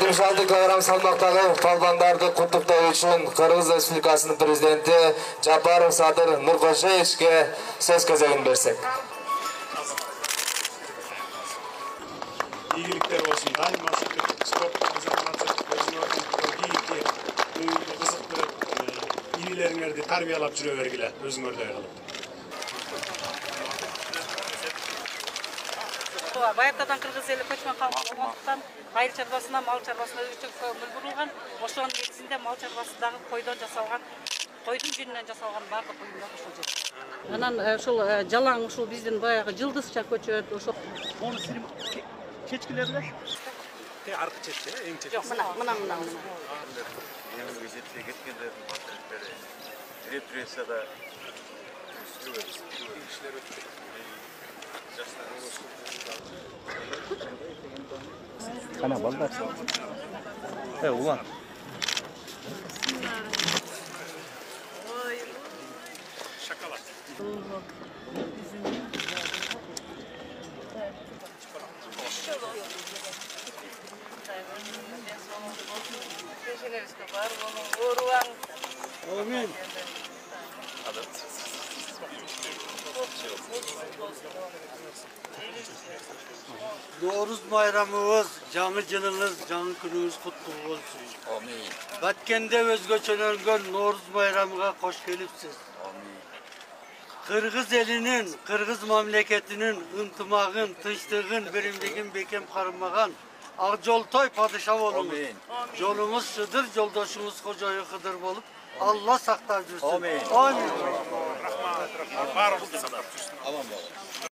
76 кг салмактагы палбандарды куттуктоо үчүн Кыргыз Республикасынын президенти Жапаров Садыр Нуркошевичке сөз кезегин берсек. İyilikler olsun. Daima sport kızıklı inilerini tarbiyalap жүрө бергиле, өзүңөрдөй кылып. Баяктадан кыргыз эли көчмөн калк болгондуктан айыл чарбасына, мал чарбасына өтө көңүл бурулган. Ошонун негизинде мал чарбасындагы койдон жасалган, койдун жүнүнөн жасалган бардык буюмдар ушул жерде. Анан ушул жалаң ушул биздин баягы жылдызча көчөт, ошол Keçkilerle arka çetki, en çetki. Yok, mına. Elimizge жетпей кеткендердин портреттери репрессияда Kana ballar. Ulan. Şakalar. Amin. Novruz bayramımız, жаңы жылыңыз, жаңы күнүңүз куттуу болсун. Amin. Баткенде өзгөчөлөнгөн Novruz bayramıга кош келипсиз. Amin. Kırgız elinin, Kırgız memleketinin ıntımağın, tınçlığın, birimligin bekem karınmağın Akjoltoy padişah olunuz. Yolumuz şudur, yoldaşımız kocayı Hıdır bolup Allah saktar dursun. Amin. Amin. Rahman. Var olsun. Aman bakalım.